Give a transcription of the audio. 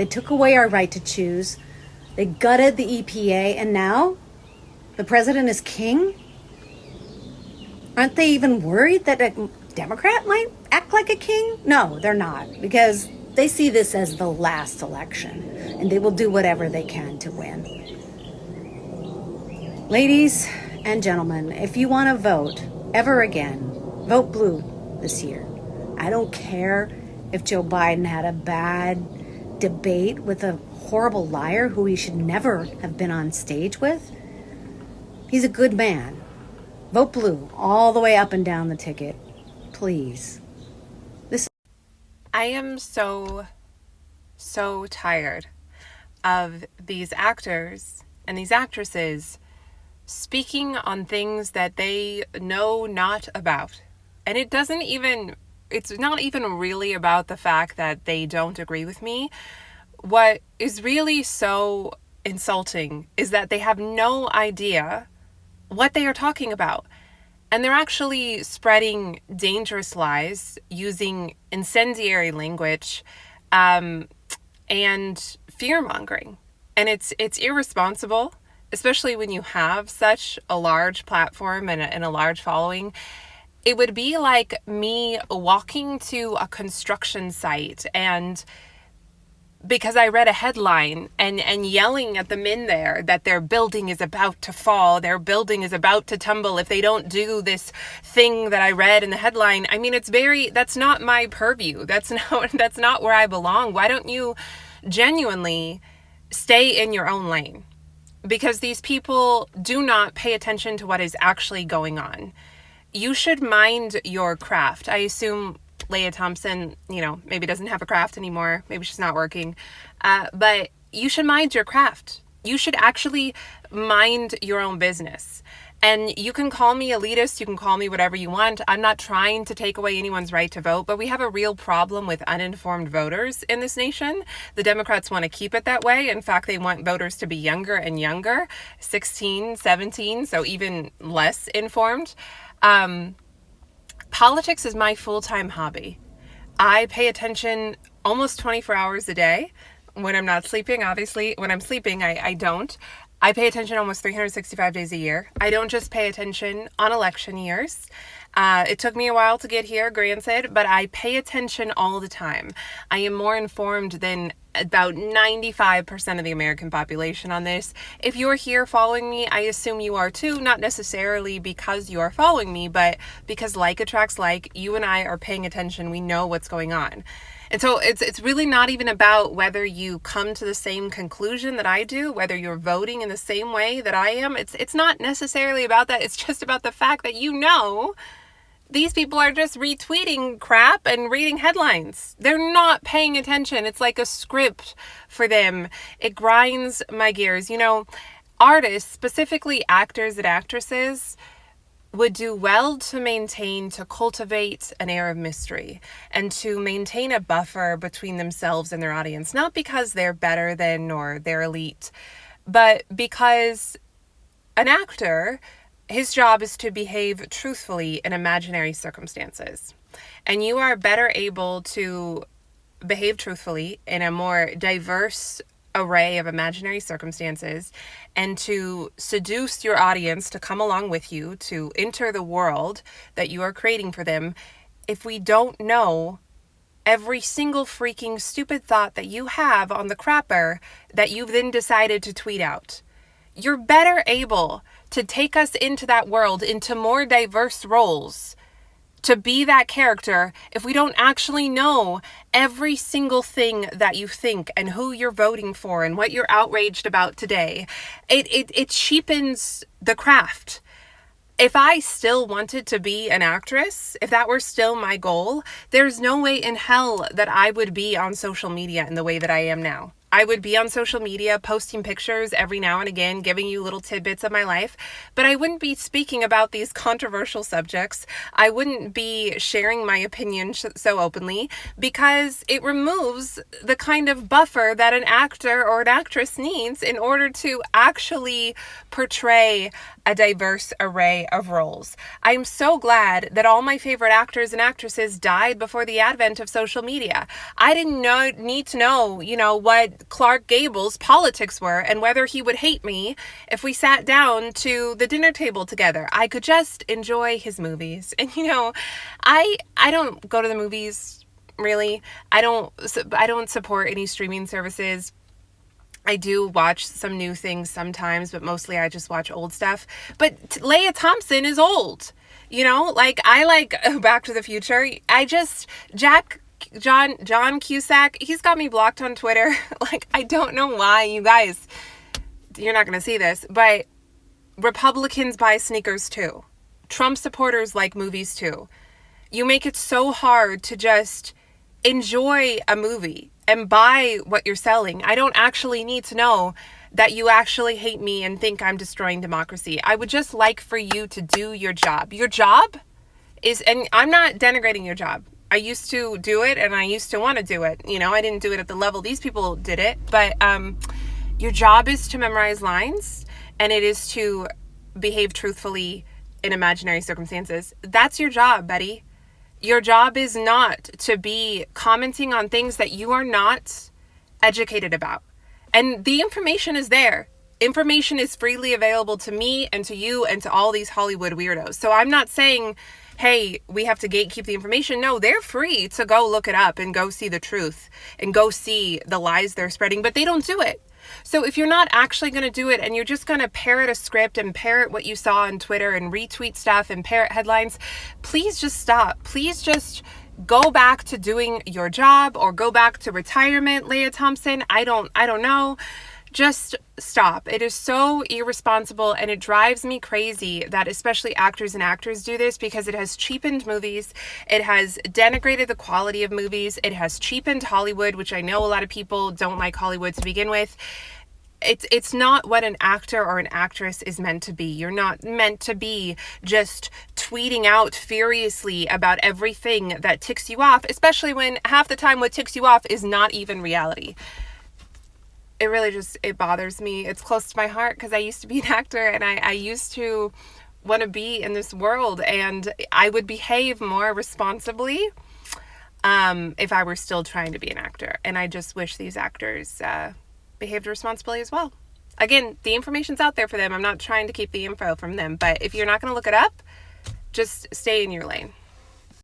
They took away our right to choose. They gutted the EPA, and now the president is king? Aren't they even worried that a Democrat might act like a king? No, they're not, because they see this as the last election, and they will do whatever they can to win. Ladies and gentlemen, if you want to vote ever again, vote blue this year. I don't care if Joe Biden had a bad debate with a horrible liar who he should never have been on stage with. He's a good man. Vote blue all the way up and down the ticket, please. I am so tired of these actors and these actresses speaking on things that they know not about. And it's not even really about the fact that they don't agree with me. What is really so insulting is that they have no idea what they are talking about. And they're actually spreading dangerous lies using incendiary language and fear-mongering. And it's irresponsible, especially when you have such a large platform and a large following. It would be like me walking to a construction site and because I read a headline and yelling at the men there that their building is about to fall, their building is about to tumble if they don't do this thing that I read in the headline. I mean, that's not my purview. That's not where I belong. Why don't you genuinely stay in your own lane? Because these people do not pay attention to what is actually going on. You should mind your craft. I assume Leah Thompson, maybe doesn't have a craft anymore. Maybe she's not working. But you should mind your craft. You should actually mind your own business. And you can call me elitist. You can call me whatever you want. I'm not trying to take away anyone's right to vote, but we have a real problem with uninformed voters in this nation. The Democrats want to keep it that way. In fact, they want voters to be younger and younger, 16, 17, so even less informed. Politics is my full-time hobby. I pay attention almost 24 hours a day when I'm not sleeping. Obviously, when I'm sleeping, I don't. I pay attention almost 365 days a year. I don't just pay attention on election years. It took me a while to get here, granted, but I pay attention all the time. I am more informed than about 95% of the American population on this. If you're here following me, I assume you are too, not necessarily because you are following me, but because like attracts like. You and I are paying attention. We know what's going on. And so it's really not even about whether you come to the same conclusion that I do, whether you're voting in the same way that I am. It's not necessarily about that. It's just about the fact that these people are just retweeting crap and reading headlines. They're not paying attention. It's like a script for them. It grinds my gears. Artists, specifically actors and actresses, would do well to cultivate an air of mystery and to maintain a buffer between themselves and their audience. Not because they're better than or they're elite, but because an actor, his job is to behave truthfully in imaginary circumstances. And you are better able to behave truthfully in a more diverse array of imaginary circumstances and to seduce your audience to come along with you, to enter the world that you are creating for them, if we don't know every single freaking stupid thought that you have on the crapper that you've then decided to tweet out. You're better able to take us into that world, into more diverse roles, to be that character if we don't actually know every single thing that you think and who you're voting for and what you're outraged about today. It cheapens the craft. If I still wanted to be an actress, if that were still my goal, there's no way in hell that I would be on social media in the way that I am now. I would be on social media posting pictures every now and again, giving you little tidbits of my life, but I wouldn't be speaking about these controversial subjects. I wouldn't be sharing my opinion so openly, because it removes the kind of buffer that an actor or an actress needs in order to actually portray a diverse array of roles. I'm so glad that all my favorite actors and actresses died before the advent of social media. I didn't need to know, what Clark Gable's politics were and whether he would hate me if we sat down to the dinner table together. I could just enjoy his movies. And I don't go to the movies really. I don't support any streaming services. I do watch some new things sometimes, but mostly I just watch old stuff. But Leah Thompson is old. I like Back to the Future. John Cusack, he's got me blocked on Twitter. I don't know why, you guys. You're not going to see this, but Republicans buy sneakers too. Trump supporters like movies too. You make it so hard to just enjoy a movie and buy what you're selling. I don't actually need to know that you actually hate me and think I'm destroying democracy. I would just like for you to do your job. Your job is, and I'm not denigrating your job. I used to do it and I used to want to do it. I didn't do it at the level these people did it, but your job is to memorize lines, and it is to behave truthfully in imaginary circumstances. That's your job, Betty. Your job is not to be commenting on things that you are not educated about. And the information is there. Information is freely available to me and to you and to all these Hollywood weirdos. So I'm not saying, hey, we have to gatekeep the information. No, they're free to go look it up and go see the truth and go see the lies they're spreading, but they don't do it. So if you're not actually going to do it and you're just going to parrot a script and parrot what you saw on Twitter and retweet stuff and parrot headlines, please just stop. Please just go back to doing your job or go back to retirement, Leah Thompson. I don't know. Just stop. It is so irresponsible, and it drives me crazy that especially actors and actors do this, because it has cheapened movies. It has denigrated the quality of movies. It has cheapened Hollywood, which I know a lot of people don't like Hollywood to begin with. It's not what an actor or an actress is meant to be. You're not meant to be just tweeting out furiously about everything that ticks you off, especially when half the time what ticks you off is not even reality. It really it bothers me. It's close to my heart because I used to be an actor, and I used to want to be in this world, and I would behave more responsibly if I were still trying to be an actor. And I just wish these actors behaved responsibly as well. Again, the information's out there for them. I'm not trying to keep the info from them, but if you're not going to look it up, just stay in your lane.